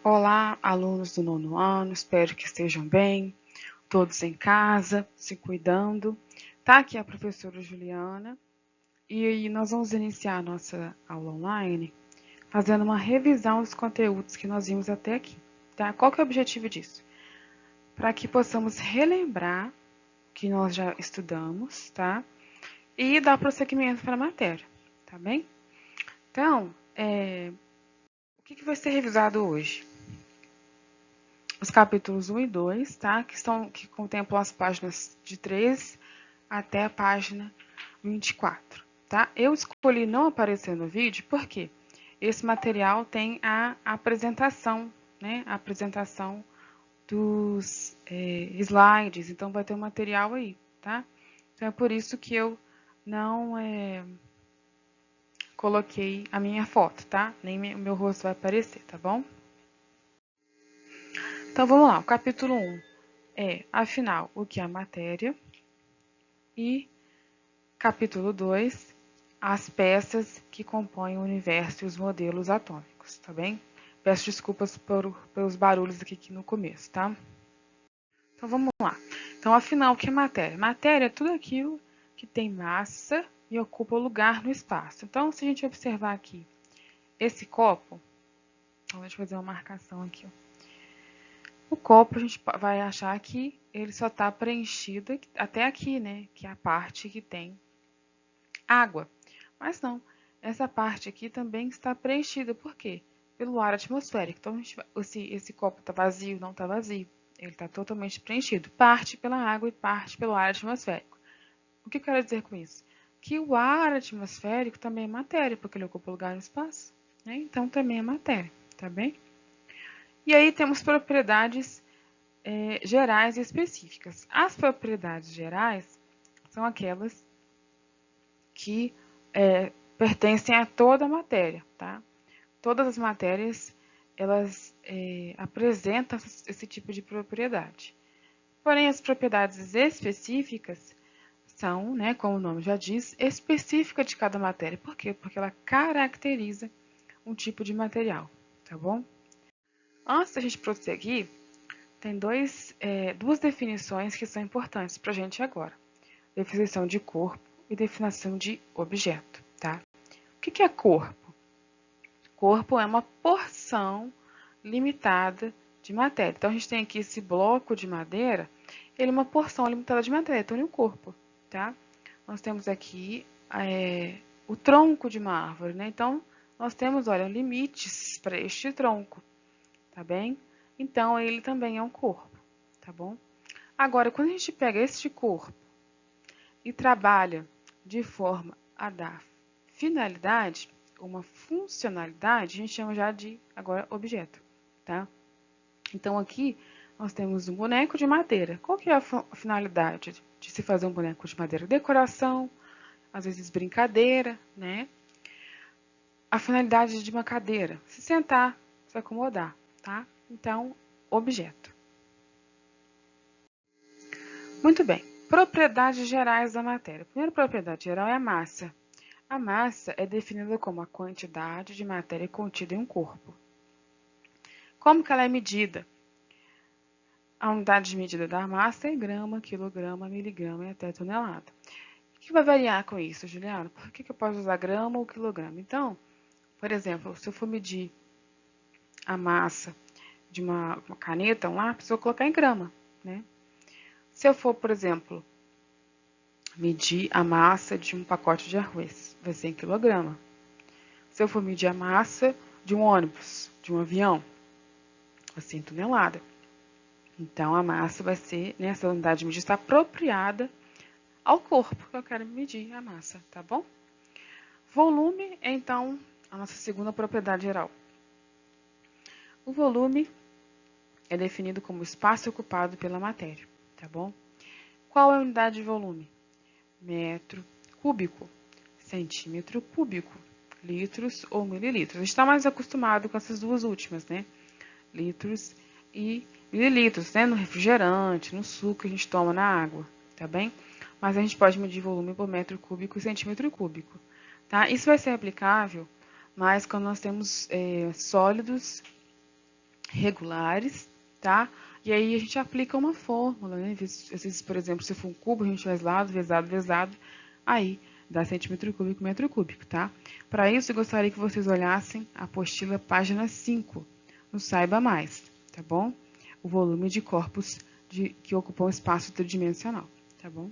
Olá, alunos do nono ano, espero que estejam bem, todos em casa, se cuidando. Tá aqui a professora Juliana e nós vamos iniciar a nossa aula online fazendo uma revisão dos conteúdos que nós vimos até aqui, tá? Qual que é o objetivo disso? Para que possamos relembrar o que nós já estudamos, tá? E dar prosseguimento para a matéria, tá bem? Então, o que vai ser revisado hoje? Os capítulos 1 e 2, tá? Que contemplam as páginas de 3 até a página 24, tá? Eu escolhi não aparecer no vídeo porque esse material tem a apresentação, né? A apresentação dos slides, então vai ter um material aí, tá? Então é por isso que eu não coloquei a minha foto, tá? Nem o meu rosto vai aparecer, tá bom? Então vamos lá, o capítulo 1 afinal, o que é a matéria? E capítulo 2, as peças que compõem o universo e os modelos atômicos, tá bem? Peço desculpas pelos barulhos aqui no começo, tá? Então vamos lá. Então, afinal, o que é matéria? Matéria é tudo aquilo que tem massa e ocupa lugar no espaço. Então, se a gente observar aqui esse copo, deixa eu fazer uma marcação aqui, ó. O copo a gente vai achar que ele só está preenchido até aqui, né? Que é a parte que tem água. Mas não, essa parte aqui também está preenchida. Por quê? Pelo ar atmosférico. Então, esse copo está vazio, não está vazio. Ele está totalmente preenchido. Parte pela água e parte pelo ar atmosférico. O que eu quero dizer com isso? Que o ar atmosférico também é matéria, porque ele ocupa lugar no espaço. Né? Então, também é matéria, tá bem? E aí temos propriedades gerais e específicas. As propriedades gerais são aquelas que pertencem a toda a matéria, tá? Todas as matérias, elas apresentam esse tipo de propriedade. Porém, as propriedades específicas são, né, como o nome já diz, específica de cada matéria. Por quê? Porque ela caracteriza um tipo de material, tá bom? Antes da gente prosseguir, tem duas definições que são importantes para a gente agora. Definição de corpo e definição de objeto, tá? O que é corpo? Corpo é uma porção limitada de matéria. Então, a gente tem aqui esse bloco de madeira, ele é uma porção limitada de matéria, então ele é um corpo, tá? Nós temos aqui o tronco de uma árvore, né? Então, nós temos, olha, limites para este tronco, tá bem? Então, ele também é um corpo, tá bom? Agora, quando a gente pega este corpo e trabalha de forma a dar finalidade, uma funcionalidade, a gente chama já de, agora, objeto, tá? Então, aqui, nós temos um boneco de madeira. Qual que é a finalidade de se fazer um boneco de madeira? Decoração, às vezes brincadeira, né? A finalidade de uma cadeira, se sentar, se acomodar, tá? Então, objeto. Muito bem. Propriedades gerais da matéria. A primeira propriedade geral é a massa. A massa é definida como a quantidade de matéria contida em um corpo. Como que ela é medida? A unidade de medida da massa é grama, quilograma, miligrama e até tonelada. O que vai variar com isso, Juliana? Por que eu posso usar grama ou quilograma? Então, por exemplo, se eu for medir a massa de uma caneta, um lápis, eu vou colocar em grama, né? Se eu for, por exemplo, medir a massa de um pacote de arroz, vai ser em quilograma. Se eu for medir a massa de um ônibus, de um avião, vai ser em tonelada. Então, a massa vai ser, né, essa unidade de medida está apropriada ao corpo que eu quero medir a massa, tá bom? Volume é, então, a nossa segunda propriedade geral. O volume é definido como espaço ocupado pela matéria, tá bom? Qual é a unidade de volume? Metro cúbico, centímetro cúbico, litros ou mililitros. A gente está mais acostumado com essas duas últimas, né? Litros e mililitros, né? No refrigerante, no suco que a gente toma na água, tá bem? Mas a gente pode medir volume por metro cúbico e centímetro cúbico, tá? Isso vai ser aplicável mais quando nós temos sólidos regulares, tá? E aí a gente aplica uma fórmula, né? Às vezes, por exemplo, se for um cubo, a gente faz lado, vezado, aí dá centímetro cúbico, metro cúbico, tá? Para isso, eu gostaria que vocês olhassem a apostila página 5, no Saiba Mais, tá bom? O volume de corpos que ocupam espaço tridimensional, tá bom?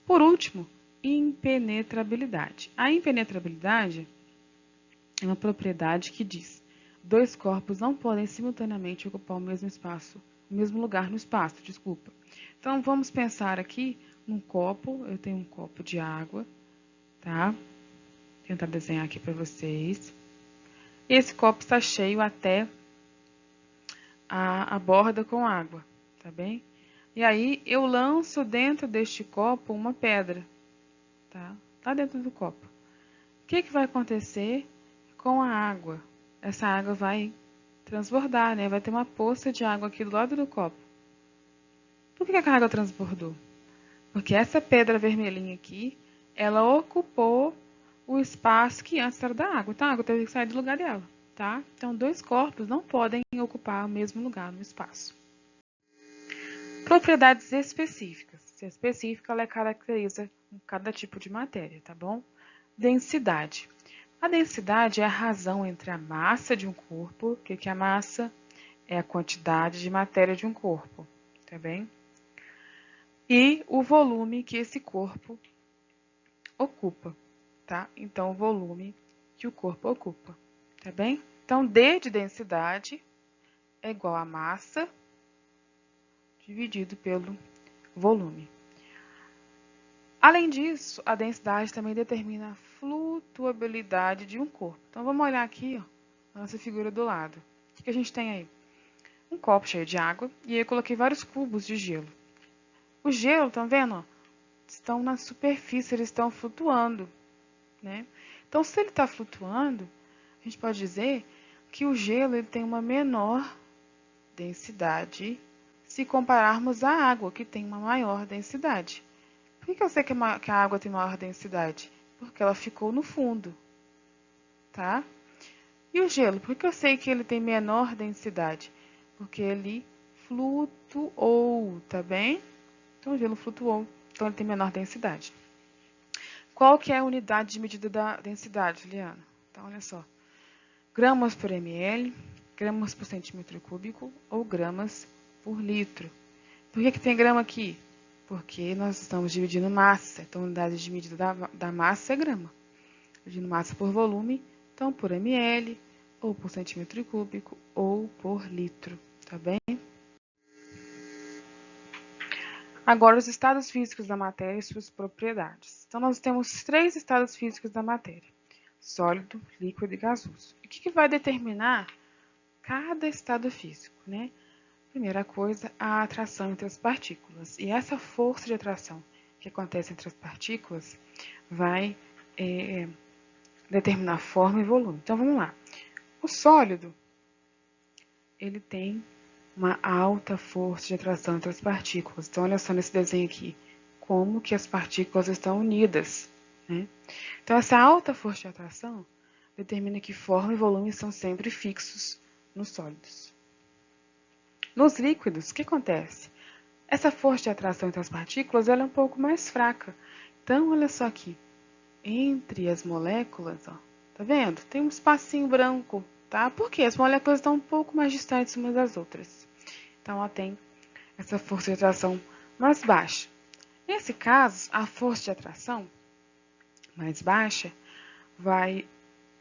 Por último, impenetrabilidade. A impenetrabilidade é uma propriedade que diz: dois corpos não podem simultaneamente ocupar o mesmo espaço, o mesmo lugar no espaço, desculpa. Então vamos pensar aqui num copo, eu tenho um copo de água, tá? Vou tentar desenhar aqui para vocês. Esse copo está cheio até a borda com água, tá bem? E aí eu lanço dentro deste copo uma pedra, tá? Tá dentro do copo. O que vai acontecer com a água? Essa água vai transbordar, né? Vai ter uma poça de água aqui do lado do copo. Por que a água transbordou? Porque essa pedra vermelhinha aqui, ela ocupou o espaço que antes era da água. Então a água teve que sair do lugar dela, tá? Então dois corpos não podem ocupar o mesmo lugar no espaço. Propriedades específicas. Se é específica, ela caracteriza cada tipo de matéria, tá bom? Densidade. A densidade é a razão entre a massa de um corpo, que é a massa? É a quantidade de matéria de um corpo, tá bem? E o volume que esse corpo ocupa, tá? Então, o volume que o corpo ocupa, tá bem? Então, D de densidade é igual a massa dividido pelo volume. Além disso, a densidade também determina a flutuabilidade de um corpo. Então, vamos olhar aqui, ó, a nossa figura do lado. O que a gente tem aí? Um copo cheio de água e eu coloquei vários cubos de gelo. O gelo, estão vendo? Ó, estão na superfície, eles estão flutuando, né? Então, se ele está flutuando, a gente pode dizer que o gelo ele tem uma menor densidade se compararmos à água, que tem uma maior densidade. Por que eu sei que a água tem maior densidade? Porque ela ficou no fundo, tá? E o gelo, por que eu sei que ele tem menor densidade? Porque ele flutuou, tá bem? Então o gelo flutuou, então ele tem menor densidade. Qual que é a unidade de medida da densidade, Juliana? Então, olha só. Gramas por ml, gramas por centímetro cúbico ou gramas por litro. Por que tem grama aqui? Porque nós estamos dividindo massa. Então, a unidade de medida da massa é grama. Dividindo massa por volume, então por ml, ou por centímetro cúbico, ou por litro. Tá bem? Agora, os estados físicos da matéria e suas propriedades. Então, nós temos 3 estados físicos da matéria: sólido, líquido e gasoso. O que vai determinar cada estado físico, né? Primeira coisa, a atração entre as partículas. E essa força de atração que acontece entre as partículas vai determinar forma e volume. Então, vamos lá. O sólido, ele tem uma alta força de atração entre as partículas. Então, olha só nesse desenho aqui, como que as partículas estão unidas, né? Então, essa alta força de atração determina que forma e volume são sempre fixos nos sólidos. Nos líquidos, o que acontece? Essa força de atração entre as partículas ela é um pouco mais fraca. Então, olha só aqui. Entre as moléculas, ó, tá vendo? Tem um espacinho branco, tá? Porque as moléculas estão um pouco mais distantes umas das outras. Então, ela tem essa força de atração mais baixa. Nesse caso, a força de atração mais baixa vai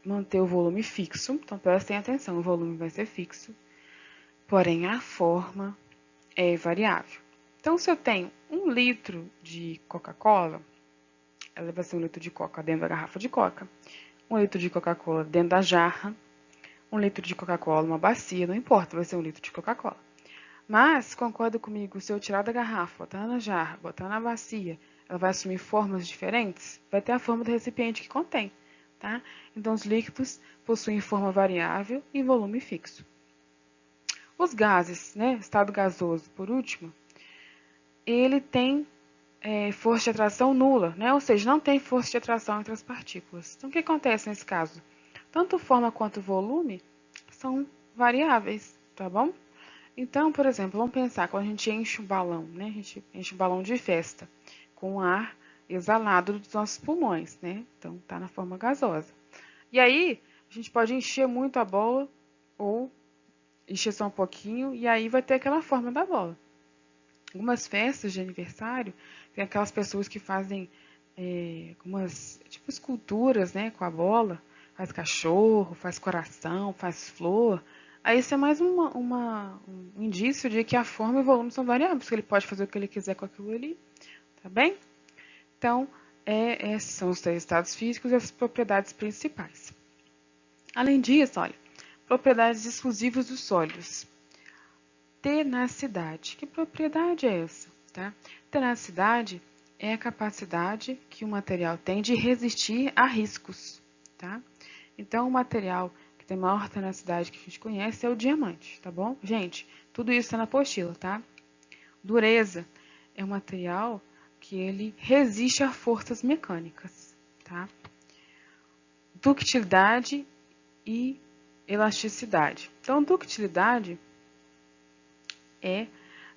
manter o volume fixo. Então, prestem atenção, o volume vai ser fixo. Porém, a forma é variável. Então, se eu tenho 1 litro de Coca-Cola, ela vai ser 1 litro de Coca dentro da garrafa de Coca, 1 litro de Coca-Cola dentro da jarra, 1 litro de Coca-Cola numa bacia, não importa, vai ser 1 litro de Coca-Cola. Mas, concorda comigo, se eu tirar da garrafa, botar na jarra, botar na bacia, ela vai assumir formas diferentes? Vai ter a forma do recipiente que contém, tá? Então, os líquidos possuem forma variável e volume fixo. Os gases, né, estado gasoso, por último, ele tem força de atração nula, né? Ou seja, não tem força de atração entre as partículas. Então, o que acontece nesse caso? Tanto forma quanto volume são variáveis. tá bom? Então, por exemplo, vamos pensar quando a gente enche um balão, né? A gente enche um balão de festa com ar exalado dos nossos pulmões, né? Então, tá na forma gasosa. E aí, a gente pode encher muito a bola ou encher só um pouquinho e aí vai ter aquela forma da bola. Algumas festas de aniversário, tem aquelas pessoas que fazem algumas tipo esculturas, né, com a bola, faz cachorro, faz coração, faz flor. Aí isso é mais um indício de que a forma e o volume são variáveis, que ele pode fazer o que ele quiser com aquilo ali, tá bem? Então, esses são os três estados físicos e as propriedades principais. Além disso, olha, propriedades exclusivas dos sólidos. Tenacidade. Que propriedade é essa? Tá? Tenacidade é a capacidade que o material tem de resistir a riscos. Tá? Então, o material que tem maior tenacidade que a gente conhece é o diamante, tá bom? Gente, tudo isso está na apostila, tá? Dureza é um material que ele resiste a forças mecânicas, tá? Ductilidade e elasticidade. Então, ductilidade é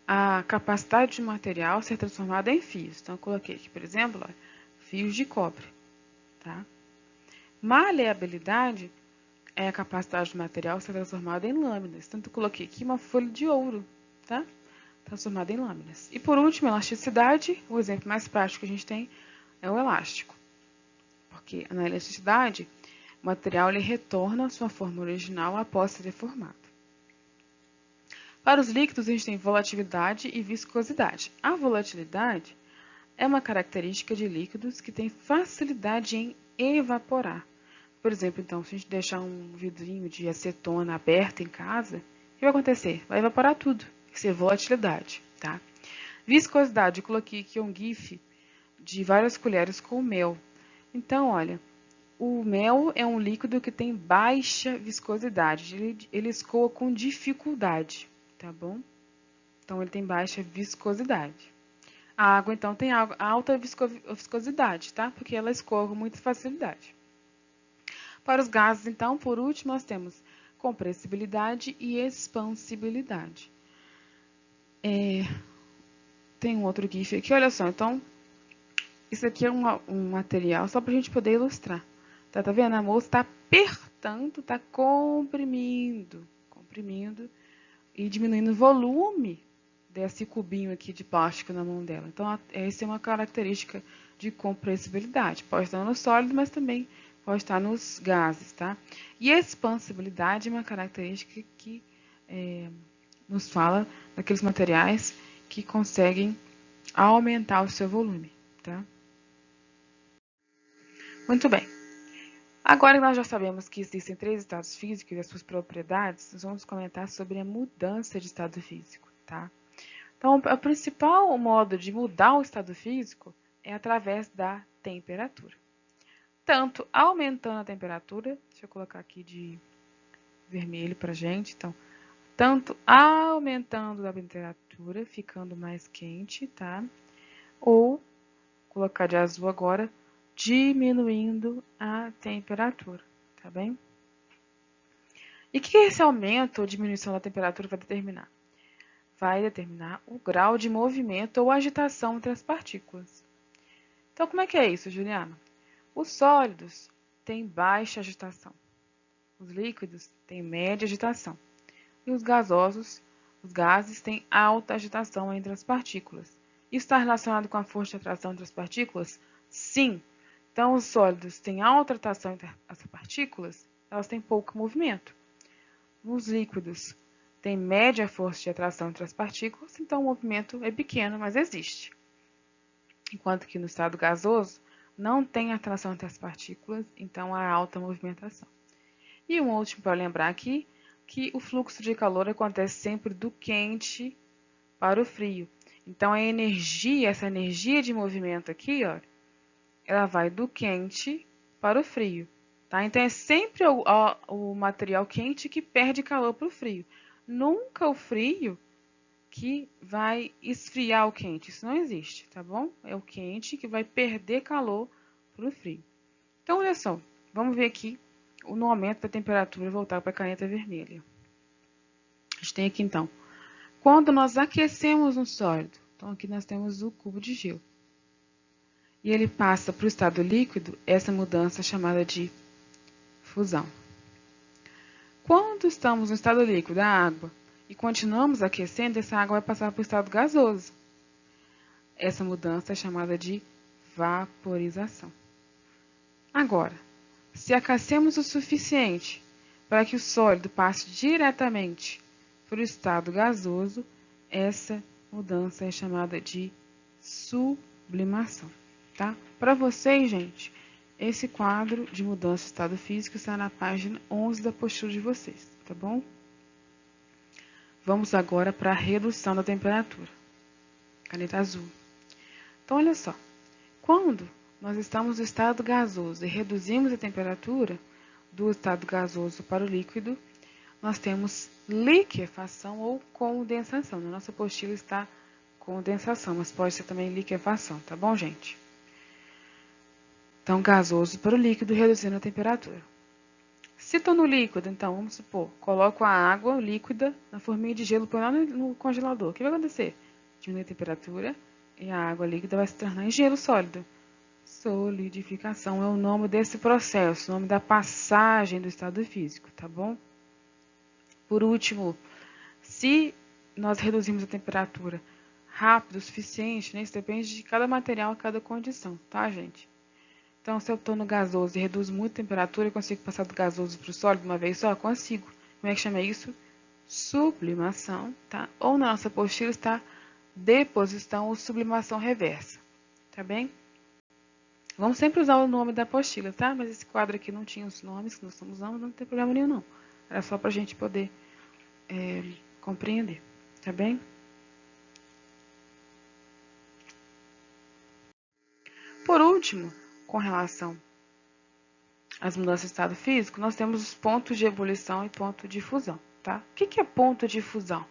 a capacidade de material ser transformado em fios. Então, eu coloquei aqui, por exemplo, ó, fios de cobre. Tá? Maleabilidade é a capacidade do material ser transformado em lâminas. Então, eu coloquei aqui uma folha de ouro, tá? Transformada em lâminas. E por último, elasticidade. O exemplo mais prático que a gente tem é o elástico. Porque na elasticidade, o material ele retorna à sua forma original após ser deformado. Para os líquidos, a gente tem volatilidade e viscosidade. A volatilidade é uma característica de líquidos que tem facilidade em evaporar. Por exemplo, então, se a gente deixar um vidrinho de acetona aberto em casa, o que vai acontecer? Vai evaporar tudo. Isso é volatilidade, tá? Viscosidade, eu coloquei aqui um GIF de várias colheres com mel. Então, olha, o mel é um líquido que tem baixa viscosidade. Ele escoa com dificuldade, tá bom? Então, ele tem baixa viscosidade. A água, então, tem alta viscosidade, tá? Porque ela escoa com muita facilidade. Para os gases, então, por último, nós temos compressibilidade e expansibilidade. Tem um outro GIF aqui, olha só. Então, isso aqui é um material só para a gente poder ilustrar. Tá vendo? A moça está apertando, está comprimindo e diminuindo o volume desse cubinho aqui de plástico na mão dela. Então, essa é uma característica de compressibilidade. Pode estar nos sólidos, mas também pode estar nos gases, tá? E a expansibilidade é uma característica que nos fala daqueles materiais que conseguem aumentar o seu volume, tá? Muito bem. Agora que nós já sabemos que existem três estados físicos e as suas propriedades, nós vamos comentar sobre a mudança de estado físico, tá? Então, o principal modo de mudar o estado físico é através da temperatura. Tanto aumentando a temperatura, deixa eu colocar aqui de vermelho para gente, então, tanto aumentando a temperatura, ficando mais quente, tá? Ou, colocar de azul agora, diminuindo a temperatura, tá bem? E o que esse aumento ou diminuição da temperatura vai determinar? Vai determinar o grau de movimento ou agitação entre as partículas. Então, como é que é isso, Juliana? Os sólidos têm baixa agitação, os líquidos têm média agitação e os gases têm alta agitação entre as partículas. Isso está relacionado com a força de atração entre as partículas? Sim. Então, os sólidos têm alta atração entre as partículas, elas têm pouco movimento. Os líquidos têm média força de atração entre as partículas, então o movimento é pequeno, mas existe. Enquanto que no estado gasoso, não tem atração entre as partículas, então há alta movimentação. E um último para lembrar aqui, que o fluxo de calor acontece sempre do quente para o frio. Então, essa energia de movimento aqui, ó, ela vai do quente para o frio. Tá? Então, é sempre o material quente que perde calor para o frio. Nunca o frio que vai esfriar o quente. Isso não existe, tá bom? É o quente que vai perder calor para o frio. Então, olha só. Vamos ver aqui no aumento da temperatura voltar para a caneta vermelha. A gente tem aqui, então, quando nós aquecemos um sólido, então aqui nós temos o cubo de gelo, e ele passa para o estado líquido, essa mudança é chamada de fusão. Quando estamos no estado líquido, a água, e continuamos aquecendo, essa água vai passar para o estado gasoso. Essa mudança é chamada de vaporização. Agora, se aquecemos o suficiente para que o sólido passe diretamente para o estado gasoso, essa mudança é chamada de sublimação. Tá? Para vocês, gente, esse quadro de mudança de estado físico está na página 11 da apostila de vocês, tá bom? Vamos agora para a redução da temperatura. Caneta azul. Então, olha só. Quando nós estamos no estado gasoso e reduzimos a temperatura do estado gasoso para o líquido, nós temos liquefação ou condensação. Na nossa apostila está condensação, mas pode ser também liquefação, tá bom, gente? Então, gasoso para o líquido, reduzindo a temperatura. Se estou no líquido, então, vamos supor, coloco a água líquida na forminha de gelo, põe lá no congelador. O que vai acontecer? Diminui a temperatura e a água líquida vai se tornar em gelo sólido. Solidificação é o nome desse processo, o nome da passagem do estado físico, tá bom? Por último, se nós reduzimos a temperatura rápido o suficiente, né? Isso depende de cada material, cada condição, tá, gente? Então, se eu estou no gasoso e reduzo muito a temperatura, eu consigo passar do gasoso para o sólido de uma vez só? Consigo. Como é que chama isso? Sublimação, tá? Ou na nossa apostila está deposição ou sublimação reversa, tá bem? Vamos sempre usar o nome da apostila, tá? Mas esse quadro aqui não tinha os nomes que nós estamos usando, não tem problema nenhum, não. Era só para a gente poder compreender, tá bem? Por último, com relação às mudanças de estado físico, nós temos os pontos de ebulição e ponto de fusão, tá? O que é ponto de fusão?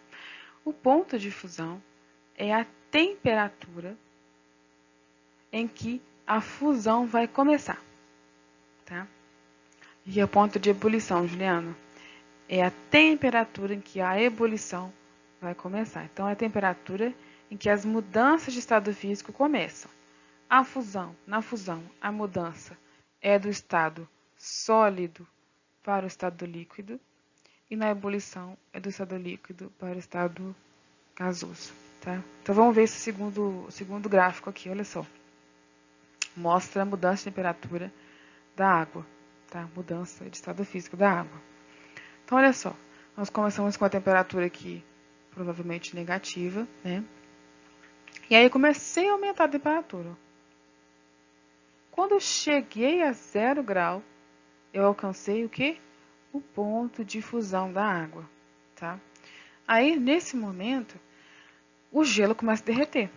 O ponto de fusão é a temperatura em que a fusão vai começar, tá? E o ponto de ebulição, Juliana, é a temperatura em que a ebulição vai começar. Então, é a temperatura em que as mudanças de estado físico começam. Na fusão, a mudança é do estado sólido para o estado líquido e na ebulição é do estado líquido para o estado gasoso, tá? Então, vamos ver esse segundo gráfico aqui, olha só. Mostra a mudança de temperatura da água, tá? Mudança de estado físico da água. Então, olha só, nós começamos com a temperatura aqui provavelmente negativa, né? E aí, eu comecei a aumentar a temperatura. Quando eu cheguei a 0 grau, eu alcancei o quê? O ponto de fusão da água, tá? Aí, nesse momento, o gelo começa a derreter.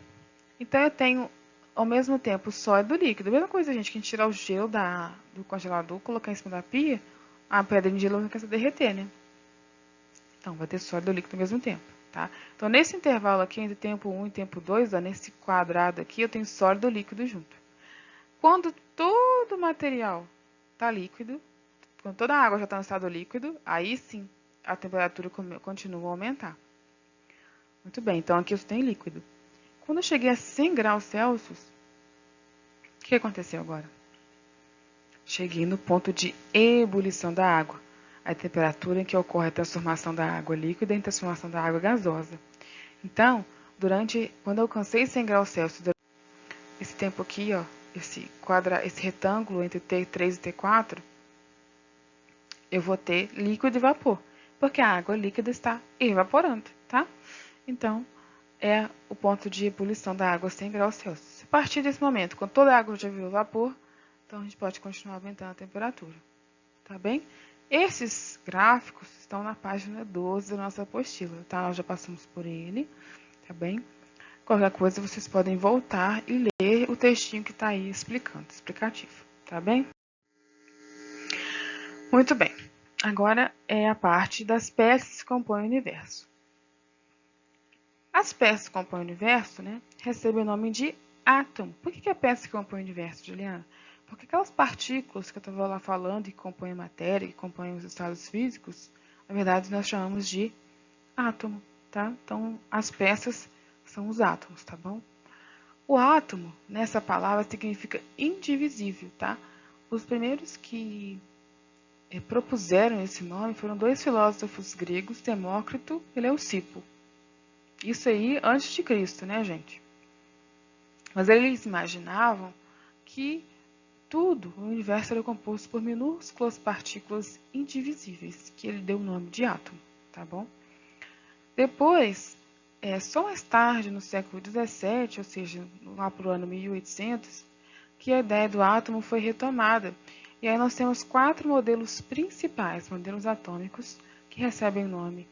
Então, eu tenho, ao mesmo tempo, o sólido e o líquido. A mesma coisa, gente, que a gente tirar o gelo do congelador, colocar em cima da pia, a pedra de gelo vai começar a derreter, né? Então, vai ter sólido e líquido ao mesmo tempo, tá? Então, nesse intervalo aqui, entre tempo 1 e tempo 2, ó, nesse quadrado aqui, eu tenho sólido e líquido junto. Quando todo o material está líquido, quando toda a água já está no estado líquido, aí sim a temperatura continua a aumentar. Muito bem, então aqui eu tenho líquido. Quando eu cheguei a 100 graus Celsius, o que aconteceu agora? Cheguei no ponto de ebulição da água, a temperatura em que ocorre a transformação da água líquida em transformação da água gasosa. Então, quando eu alcancei 100 graus Celsius, esse tempo aqui, ó, esse retângulo entre T3 e T4, eu vou ter líquido e vapor, porque a água líquida está evaporando, tá? Então, é o ponto de ebulição da água a 100 graus Celsius. A partir desse momento, quando toda a água já virou vapor, então a gente pode continuar aumentando a temperatura, tá bem? Esses gráficos estão na página 12 da nossa apostila, tá? Nós já passamos por ele, tá bem? Qualquer coisa, vocês podem voltar e ler o textinho que está aí explicativo, tá bem? Muito bem. Agora é a parte das peças que compõem o universo. As peças que compõem o universo, né, recebem o nome de átomo. Por que é a peça que compõe o universo, Juliana? Porque aquelas partículas que eu estava lá falando, que compõem a matéria, que compõem os estados físicos, na verdade nós chamamos de átomo, tá? Então, as peças são os átomos, tá bom? O átomo, nessa palavra, significa indivisível, tá? Os primeiros que propuseram esse nome foram dois filósofos gregos, Demócrito e Leucipo. Isso aí antes de Cristo, né, gente? Mas eles imaginavam que tudo, o universo era composto por minúsculas partículas indivisíveis, que ele deu o nome de átomo, tá bom? Depois, só mais tarde, no século XVII, ou seja, lá para o ano 1800, que a ideia do átomo foi retomada. E aí nós temos 4 modelos principais, modelos atômicos, que recebem o nome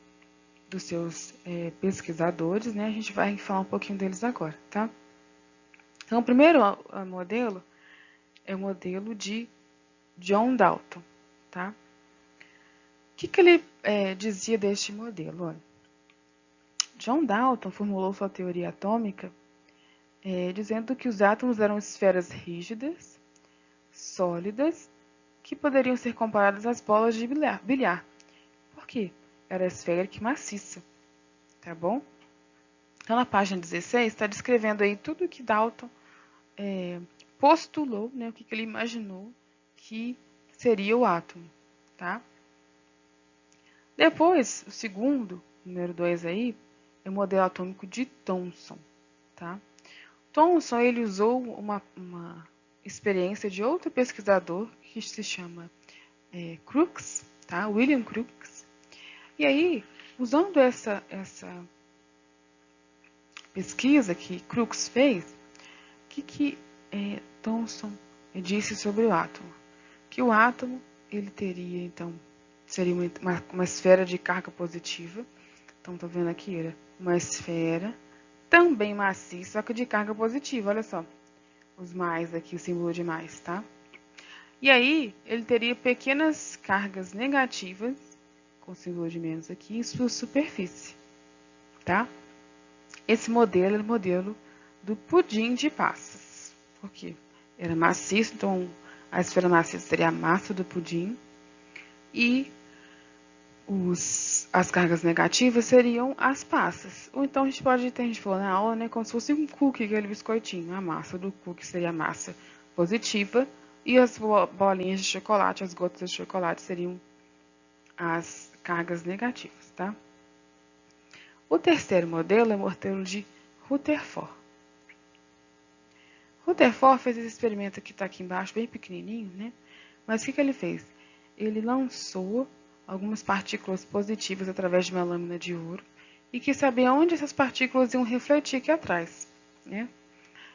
dos seus pesquisadores, né? A gente vai falar um pouquinho deles agora, tá? Então, o primeiro modelo é o modelo de John Dalton, tá? O que ele dizia deste modelo? Olha, John Dalton formulou sua teoria atômica dizendo que os átomos eram esferas rígidas, sólidas, que poderiam ser comparadas às bolas de bilhar. Por quê? Era esférica e maciça, tá bom? Então, na página 16, está descrevendo aí tudo o que Dalton postulou, né, o que ele imaginou que seria o átomo, tá? Depois, o segundo, número 2 aí, é o modelo atômico de Thomson, tá? Thomson, ele usou uma experiência de outro pesquisador que se chama Crookes, tá? William Crookes. E aí, usando essa pesquisa que Crookes fez, o que Thomson disse sobre o átomo? Que o átomo, ele teria, então, seria uma esfera de carga positiva. Então, estou vendo aqui, era uma esfera também maciça, só que de carga positiva, olha só. Os mais aqui, o símbolo de mais, tá? E aí, ele teria pequenas cargas negativas, com o símbolo de menos aqui, em sua superfície, tá? Esse modelo é o modelo do pudim de passas. Por quê? Era maciço, então a esfera maciça seria a massa do pudim. E as cargas negativas seriam as passas. Ou então a gente falou na aula, né, como se fosse um cookie, aquele biscoitinho. A massa do cookie seria a massa positiva. E as bolinhas de chocolate, as gotas de chocolate, seriam as cargas negativas, tá? O terceiro modelo é o modelo de Rutherford. Rutherford fez esse experimento que está aqui embaixo, bem pequenininho, né? Mas o que ele fez? Ele lançou algumas partículas positivas através de uma lâmina de ouro e quis saber onde essas partículas iam refletir aqui atrás, né?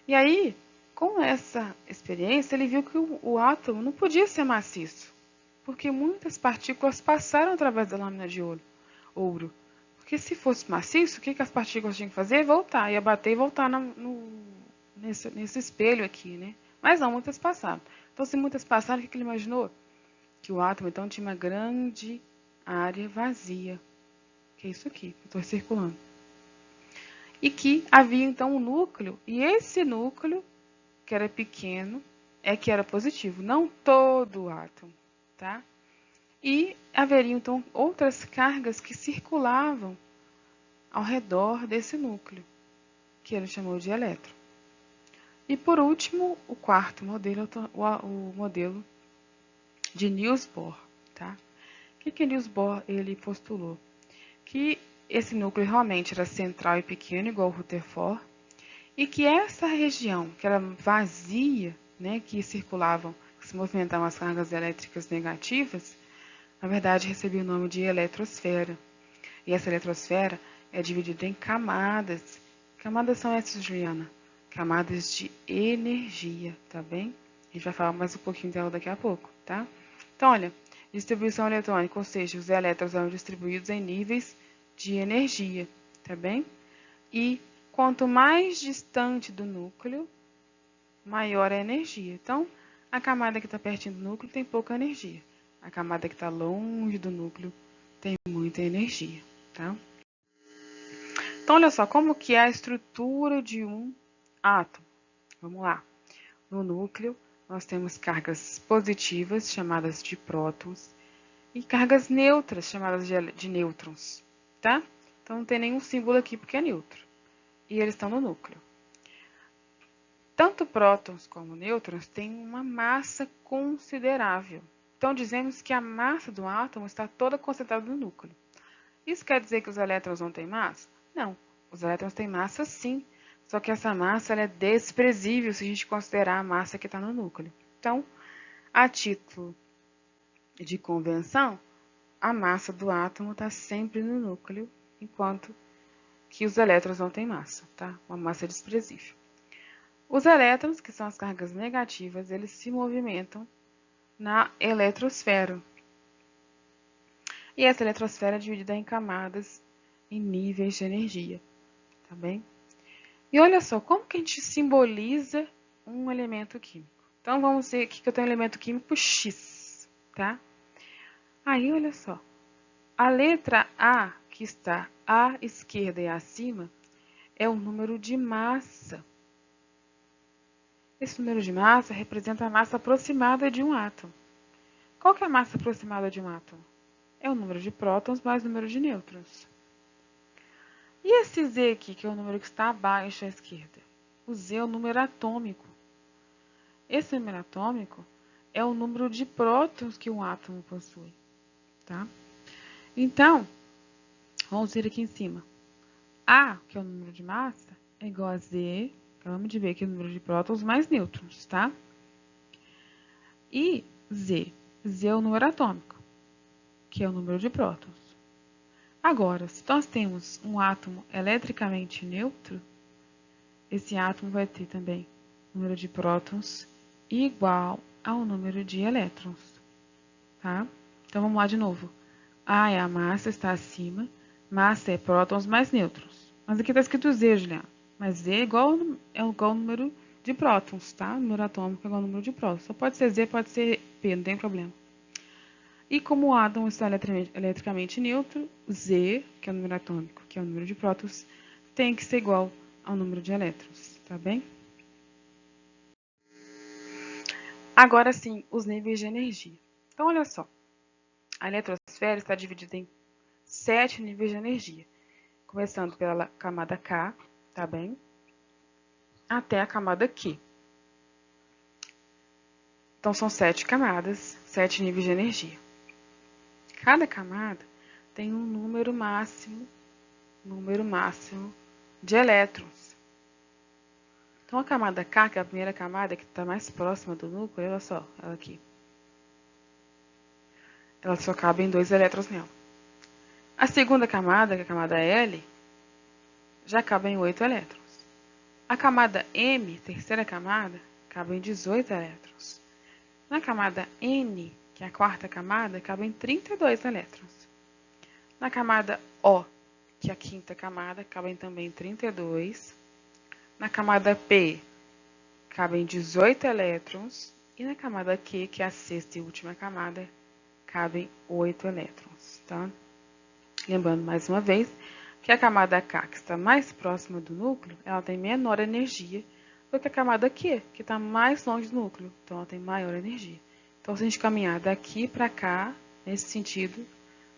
E aí, com essa experiência, ele viu que o átomo não podia ser maciço, porque muitas partículas passaram através da lâmina de ouro. Porque se fosse maciço, o que as partículas tinham que fazer? Voltar, ia bater e voltar nesse espelho aqui, né? Mas não, muitas passaram. Então, se muitas passaram, o que ele imaginou? Que o átomo, então, tinha uma grande área vazia, que é isso aqui, que eu estou circulando. E que havia, então, um núcleo, e esse núcleo, que era pequeno, que era positivo, não todo o átomo, tá? E haveria, então, outras cargas que circulavam ao redor desse núcleo, que ele chamou de elétron. E, por último, o quarto modelo, o modelo de Niels Bohr, tá? O que Niels Bohr ele postulou? Que esse núcleo realmente era central e pequeno, igual o Rutherford, e que essa região, que era vazia, né, que circulavam, que se movimentavam as cargas elétricas negativas, na verdade recebia o nome de eletrosfera. E essa eletrosfera é dividida em camadas. Que camadas são essas, Juliana? Camadas de energia, tá bem? A gente vai falar mais um pouquinho dela daqui a pouco, tá? Então, olha, distribuição eletrônica, ou seja, os elétrons são distribuídos em níveis de energia, tá bem? E quanto mais distante do núcleo, maior é a energia. Então, a camada que está pertinho do núcleo tem pouca energia. A camada que está longe do núcleo tem muita energia, tá? Então, olha só, como que é a estrutura de um átomo? Vamos lá. No núcleo, nós temos cargas positivas, chamadas de prótons, e cargas neutras, chamadas de nêutrons, tá? Então não tem nenhum símbolo aqui porque é neutro. E eles estão no núcleo. Tanto prótons como nêutrons têm uma massa considerável. Então dizemos que a massa do átomo está toda concentrada no núcleo. Isso quer dizer que os elétrons não têm massa? Não. Os elétrons têm massa sim. Só que essa massa ela é desprezível se a gente considerar a massa que está no núcleo. Então, a título de convenção, a massa do átomo está sempre no núcleo, enquanto que os elétrons não têm massa, tá? Uma massa desprezível. Os elétrons, que são as cargas negativas, eles se movimentam na eletrosfera. E essa eletrosfera é dividida em camadas, em níveis de energia, tá bem? E olha só, como que a gente simboliza um elemento químico? Então, vamos dizer aqui que eu tenho um elemento químico X, tá? Aí, olha só, a letra A, que está à esquerda e acima, é o número de massa. Esse número de massa representa a massa aproximada de um átomo. Qual que é a massa aproximada de um átomo? É o número de prótons mais o número de nêutrons. E esse Z aqui, que é o número que está abaixo à esquerda? O Z é o número atômico. Esse número atômico é o número de prótons que um átomo possui, tá? Então, vamos ver aqui em cima. A, que é o número de massa, é igual a Z, acabamos de ver aqui o número de prótons mais nêutrons, tá? E Z, Z é o número atômico, que é o número de prótons. Agora, se nós temos um átomo eletricamente neutro, esse átomo vai ter também número de prótons igual ao número de elétrons, tá? Então, vamos lá de novo. A é a massa, está acima. Massa é prótons mais nêutrons. Mas aqui está escrito Z, Juliana. Mas Z é igual ao número de prótons, tá? O número atômico é igual ao número de prótons. Só pode ser Z, pode ser P, não tem problema. E como o átomo está eletricamente neutro, Z, que é o número atômico, que é o número de prótons, tem que ser igual ao número de elétrons, tá bem? Agora sim, os níveis de energia. Então, olha só. A eletrosfera está dividida em 7 níveis de energia, começando pela camada K, tá bem? Até a camada Q. Então, são 7 camadas, 7 níveis de energia. Cada camada tem um número máximo de elétrons. Então, a camada K, que é a primeira camada que está mais próxima do núcleo, olha só, ela aqui. Ela só cabe em 2 elétrons nela. A segunda camada, que é a camada L, já cabe em 8 elétrons. A camada M, terceira camada, cabe em 18 elétrons. Na camada N, que é a quarta camada, cabem 32 elétrons. Na camada O, que é a quinta camada, cabem também 32. Na camada P, cabem 18 elétrons. E na camada Q, que é a sexta e última camada, cabem 8 elétrons. Tá? Lembrando mais uma vez que a camada K, que está mais próxima do núcleo, ela tem menor energia do que a camada Q, que está mais longe do núcleo. Então, ela tem maior energia. Então, se a gente caminhar daqui para cá, nesse sentido,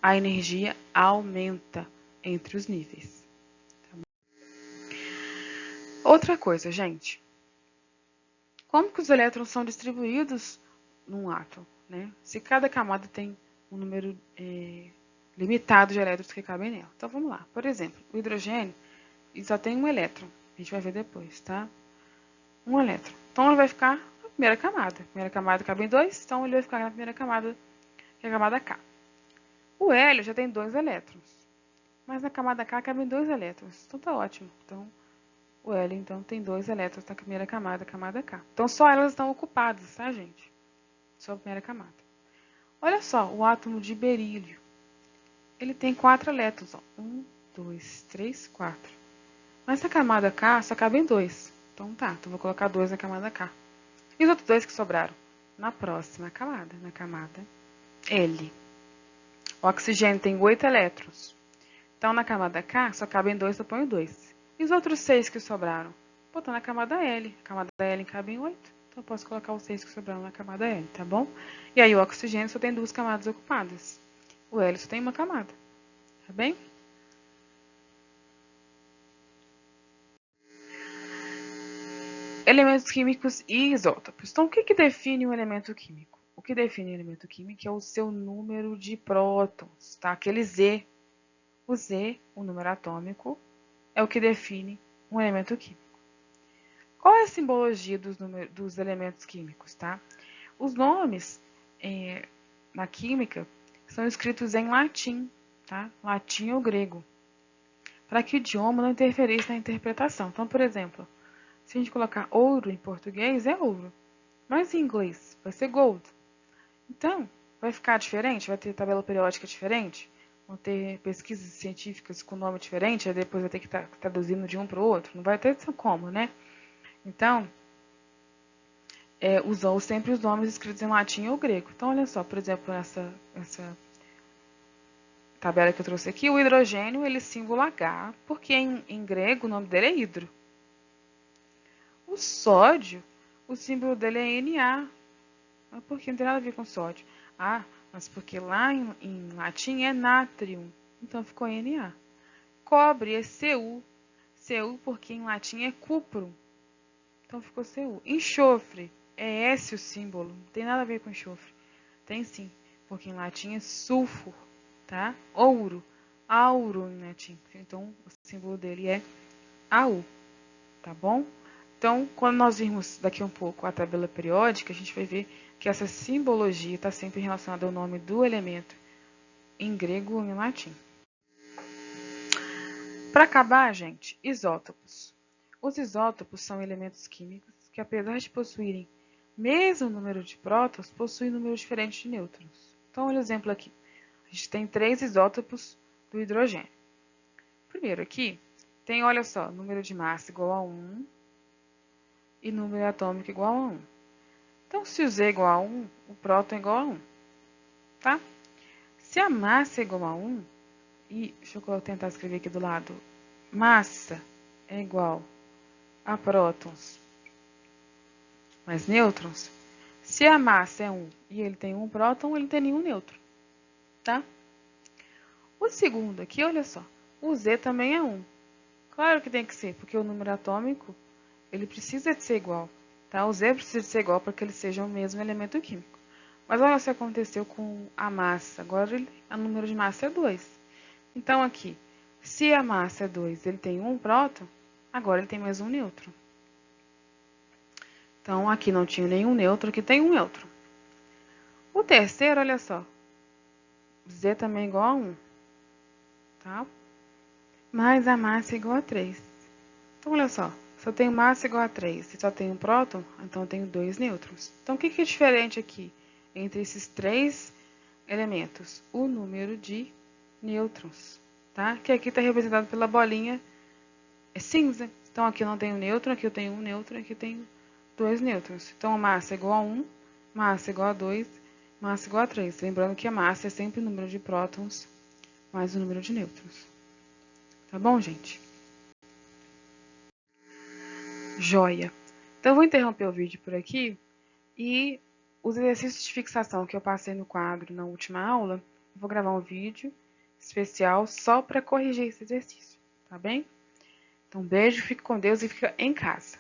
a energia aumenta entre os níveis. Tá bom? Outra coisa, gente. Como que os elétrons são distribuídos num átomo? Né? Se cada camada tem um número limitado de elétrons que cabem nela. Então, vamos lá. Por exemplo, o hidrogênio só tem um elétron. A gente vai ver depois, tá? Um elétron. Então, ele vai ficar na primeira camada. A primeira camada cabe em 2, então ele vai ficar na primeira camada, que é a camada K. O hélio já tem 2 elétrons. Mas na camada K cabem 2 elétrons. Então, tá ótimo. Então, o hélio, então, tem 2 elétrons na primeira camada, a camada K. Então, só elas estão ocupadas, tá, gente? Só a primeira camada. Olha só, o átomo de berílio. Ele tem 4 elétrons. 1, 2, 3, 4. Mas na camada K só cabem 2. Então tá, então vou colocar 2 na camada K. E os outros 2 que sobraram? Na próxima camada, na camada L. O oxigênio tem 8 elétrons. Então na camada K só cabem 2, eu ponho 2. E os outros 6 que sobraram? Botar na camada L. A camada L cabe em 8. Então eu posso colocar os 6 que sobraram na camada L, tá bom? E aí o oxigênio só tem 2 camadas ocupadas. O hélio só tem uma camada. Tá bem? Elementos químicos e isótopos. Então, o que define um elemento químico? O que define um elemento químico é o seu número de prótons, tá? Aquele Z. O Z, o número atômico, é o que define um elemento químico. Qual é a simbologia dos elementos químicos, tá? Os nomes na química são escritos em latim, tá? Latim ou grego, para que o idioma não interferisse na interpretação. Então, por exemplo, se a gente colocar ouro em português, é ouro, mas em inglês vai ser gold. Então, vai ficar diferente? Vai ter tabela periódica diferente? Vão ter pesquisas científicas com nome diferente, aí depois vai ter que estar traduzindo de um para o outro? Não vai ter como, né? Então, usou sempre os nomes escritos em latim ou grego. Então, olha só, por exemplo, essa tabela que eu trouxe aqui, o hidrogênio, ele símbolo H, porque em grego o nome dele é hidro. O sódio, o símbolo dele é Na. Mas por que? Não tem nada a ver com sódio. Ah, mas porque lá em latim é nátrium, então ficou Na. Cobre é Cu. Cu porque em latim é cuprum, então ficou Cu. Enxofre é S o símbolo, não tem nada a ver com enxofre. Tem sim, porque em latim é sulfur, tá? Ouro, auro em latim. Então o símbolo dele é AU, tá bom? Então, quando nós virmos daqui um pouco a tabela periódica, a gente vai ver que essa simbologia está sempre relacionada ao nome do elemento em grego ou em latim. Para acabar, gente, isótopos. Os isótopos são elementos químicos que, apesar de possuírem mesmo número de prótons, possuem números diferentes de nêutrons. Então, olha o exemplo aqui. A gente tem 3 isótopos do hidrogênio. Primeiro aqui, tem, olha só, número de massa igual a 1 e número atômico igual a 1. Então, se o Z é igual a 1, o próton é igual a 1. Tá? Se a massa é igual a 1, e deixa eu tentar escrever aqui do lado, massa é igual a prótons mais nêutrons, se a massa é 1 e ele tem um próton, ele não tem nenhum nêutron. Tá? O segundo aqui, olha só, o Z também é 1. Claro que tem que ser, porque o número atômico, ele precisa de ser igual. Tá? O Z precisa de ser igual para que ele seja o mesmo elemento químico. Mas olha o que aconteceu com a massa. Agora o número de massa é 2. Então aqui, se a massa é 2, ele tem um próton, agora ele tem mais um nêutron. Então aqui não tinha nenhum nêutron, aqui tem um nêutron. O terceiro, olha só, Z também é igual a 1. Tá? Mas a massa é igual a 3. Então, olha só, se eu tenho massa igual a 3 e só tenho um próton, então eu tenho 2 nêutrons. Então, o que é diferente aqui entre esses 3 elementos? O número de nêutrons, tá? Que aqui está representado pela bolinha cinza. Então, aqui eu não tenho nêutron, aqui eu tenho um nêutron, aqui eu tenho 2 nêutrons. Então, a massa é igual a 1, massa é igual a 2, massa é igual a 3. Lembrando que a massa é sempre o número de prótons mais o número de nêutrons. Tá bom, gente? Joia! Então, eu vou interromper o vídeo por aqui e os exercícios de fixação que eu passei no quadro na última aula, eu vou gravar um vídeo especial só para corrigir esse exercício, tá bem? Então, beijo, fique com Deus e fica em casa.